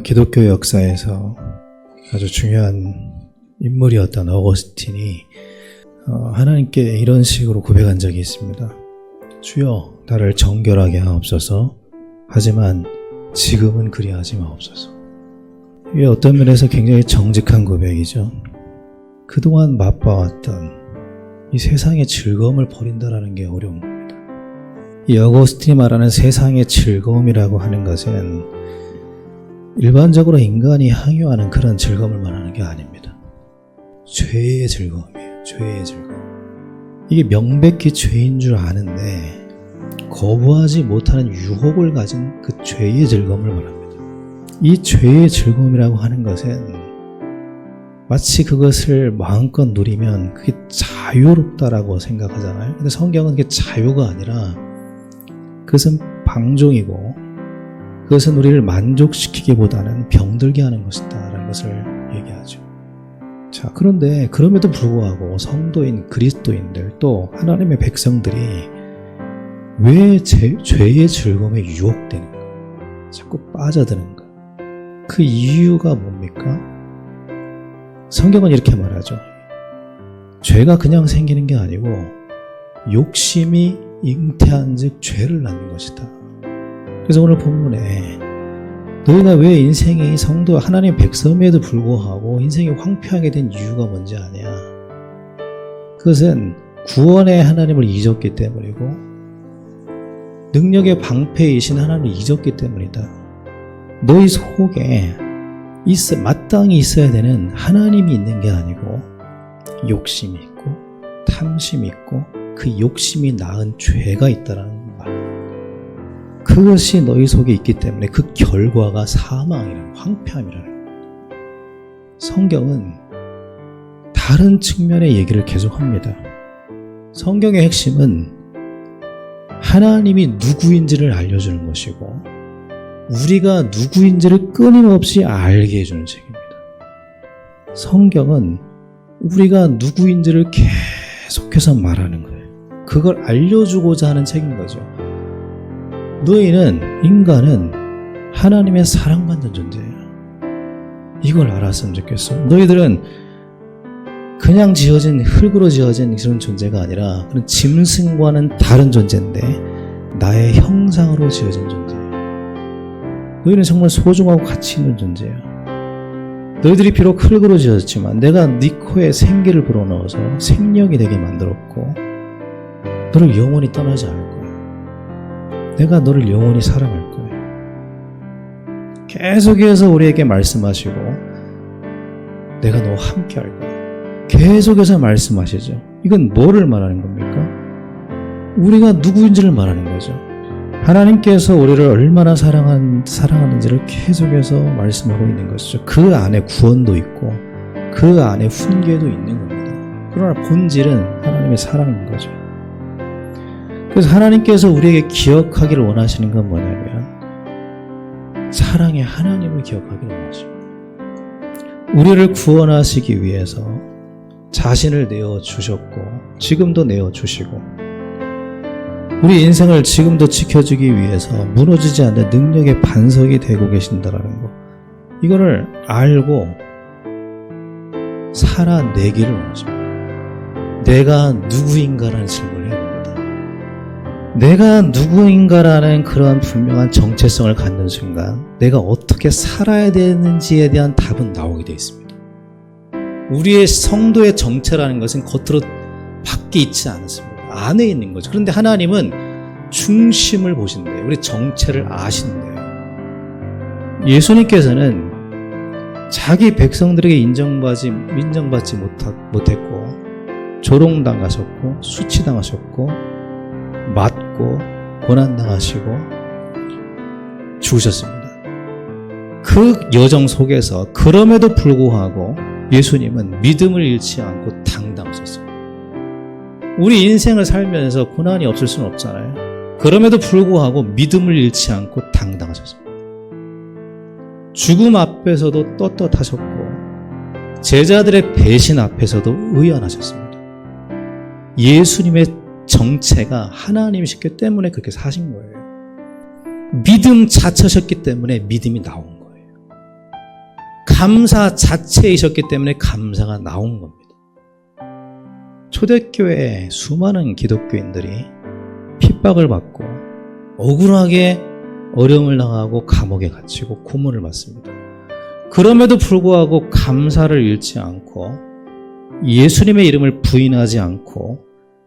기독교 역사에서 아주 중요한 인물이었던 어거스틴이 하나님께 이런 식으로 고백한 적이 있습니다. 주여 나를 정결하게 하옵소서. 하지만 지금은 그리하지 마옵소서. 이게 어떤 면에서 굉장히 정직한 고백이죠. 그동안 맛봐왔던 이 세상의 즐거움을 버린다라는 게 어려운 겁니다. 이 어거스틴이 말하는 세상의 즐거움이라고 하는 것은 일반적으로 인간이 향유하는 그런 즐거움을 말하는 게 아닙니다. 죄의 즐거움이에요. 죄의 즐거움. 이게 명백히 죄인 줄 아는데 거부하지 못하는 유혹을 가진 그 죄의 즐거움을 말합니다. 이 죄의 즐거움이라고 하는 것은 마치 그것을 마음껏 누리면 그게 자유롭다라고 생각하잖아요. 근데 성경은 그게 자유가 아니라 그것은 방종이고 그것은 우리를 만족시키기보다는 병들게 하는 것이다 라는 것을 얘기하죠. 자, 그런데 그럼에도 불구하고 성도인 그리스도인들 또 하나님의 백성들이 왜 죄의 즐거움에 유혹되는가? 자꾸 빠져드는가? 그 이유가 뭡니까? 성경은 이렇게 말하죠. 죄가 그냥 생기는 게 아니고 욕심이 잉태한 즉 죄를 낳는 것이다. 그래서 오늘 본문에 너희가 왜 인생이 성도 하나님의 백성임에도 불구하고 인생이 황폐하게 된 이유가 뭔지 아냐? 그것은 구원의 하나님을 잊었기 때문이고 능력의 방패이신 하나님을 잊었기 때문이다. 너희 속에 마땅히 있어야 되는 하나님이 있는 게 아니고 욕심이 있고 탐심이 있고 그 욕심이 낳은 죄가 있다라는 말. 그것이 너희 속에 있기 때문에 그 결과가 사망이라는 황폐함이라는 겁니다. 성경은 다른 측면의 얘기를 계속합니다. 성경의 핵심은 하나님이 누구인지를 알려주는 것이고 우리가 누구인지를 끊임없이 알게 해주는 책입니다. 성경은 우리가 누구인지를 계속해서 말하는 거예요. 그걸 알려주고자 하는 책인 거죠. 너희는 인간은 하나님의 사랑받는 존재예요. 이걸 알았으면 좋겠어. 너희들은 그냥 지어진 흙으로 지어진 그런 존재가 아니라 그런 짐승과는 다른 존재인데 나의 형상으로 지어진 존재예요. 너희는 정말 소중하고 가치 있는 존재예요. 너희들이 비록 흙으로 지어졌지만 내가 네 코에 생기를 불어넣어서 생명이 되게 만들었고 너를 영원히 떠나지 않을 거야. 내가 너를 영원히 사랑할 거야. 계속해서 우리에게 말씀하시고 내가 너와 함께 할 거야. 계속해서 말씀하시죠. 이건 뭐를 말하는 겁니까? 우리가 누구인지를 말하는 거죠. 하나님께서 우리를 얼마나 사랑하는지를 계속해서 말씀하고 있는 것이죠. 그 안에 구원도 있고 그 안에 훈계도 있는 겁니다. 그러나 본질은 하나님의 사랑인 거죠. 그래서 하나님께서 우리에게 기억하기를 원하시는 건 뭐냐면 사랑의 하나님을 기억하기를 원하십니다. 우리를 구원하시기 위해서 자신을 내어주셨고 지금도 내어주시고 우리 인생을 지금도 지켜주기 위해서 무너지지 않는 능력의 반석이 되고 계신다라는 거, 이거를 알고 살아내기를 원하십니다. 내가 누구인가라는 질문을 해봅니다. 내가 누구인가라는 그런 분명한 정체성을 갖는 순간 내가 어떻게 살아야 되는지에 대한 답은 나오게 되어 있습니다. 우리의 성도의 정체라는 것은 겉으로 밖에 있지 않습니다. 안에 있는 거죠. 그런데 하나님은 중심을 보신대요. 우리 정체를 아신대요. 예수님께서는 자기 백성들에게 인정받지 못했고 조롱당하셨고 수치당하셨고 맞고 고난당하시고 죽으셨습니다. 그 여정 속에서 그럼에도 불구하고 예수님은 믿음을 잃지 않고 당당하셨어요. 우리 인생을 살면서 고난이 없을 수는 없잖아요. 그럼에도 불구하고 믿음을 잃지 않고 당당하셨습니다. 죽음 앞에서도 떳떳하셨고 제자들의 배신 앞에서도 의연하셨습니다. 예수님의 정체가 하나님이셨기 때문에 그렇게 사신 거예요. 믿음 자체셨기 때문에 믿음이 나온 거예요. 감사 자체이셨기 때문에 감사가 나온 겁니다. 초대교회 수많은 기독교인들이 핍박을 받고 억울하게 어려움을 당하고 감옥에 갇히고 고문을 받습니다. 그럼에도 불구하고 감사를 잃지 않고 예수님의 이름을 부인하지 않고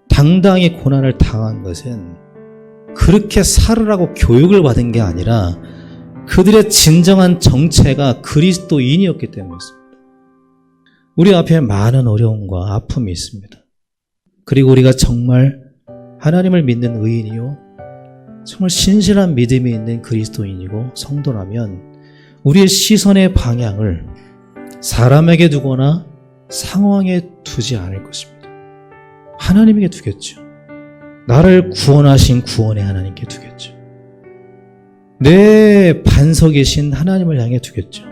당당히 고난을 당한 것은 그렇게 살으라고 교육을 받은 게 아니라 그들의 진정한 정체가 그리스도인이었기 때문이었습니다. 우리 앞에 많은 어려움과 아픔이 있습니다. 그리고 우리가 정말 하나님을 믿는 의인이요 정말 신실한 믿음이 있는 그리스도인이고 성도라면 우리의 시선의 방향을 사람에게 두거나 상황에 두지 않을 것입니다. 하나님에게 두겠죠. 나를 구원하신 구원의 하나님께 두겠죠. 내 반석이신 하나님을 향해 두겠죠.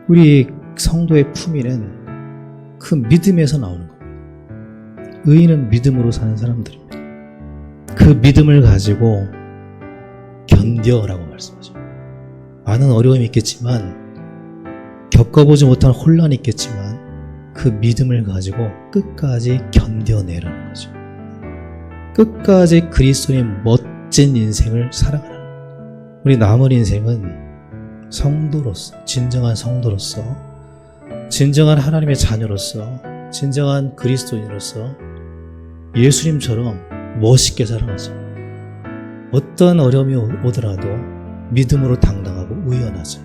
우리 성도의 품위는 그 믿음에서 나오는 겁니다. 의인은 믿음으로 사는 사람들입니다. 그 믿음을 가지고 견뎌라고 말씀하죠. 많은 어려움이 있겠지만 겪어보지 못한 혼란이 있겠지만 그 믿음을 가지고 끝까지 견뎌내라는 거죠. 끝까지 그리스도의 멋진 인생을 살아가는 거예요. 우리 남은 인생은 성도로서, 진정한 성도로서, 진정한 하나님의 자녀로서, 진정한 그리스도인으로서 예수님처럼 멋있게 살아가죠. 어떤 어려움이 오더라도 믿음으로 당당하고 의연하죠.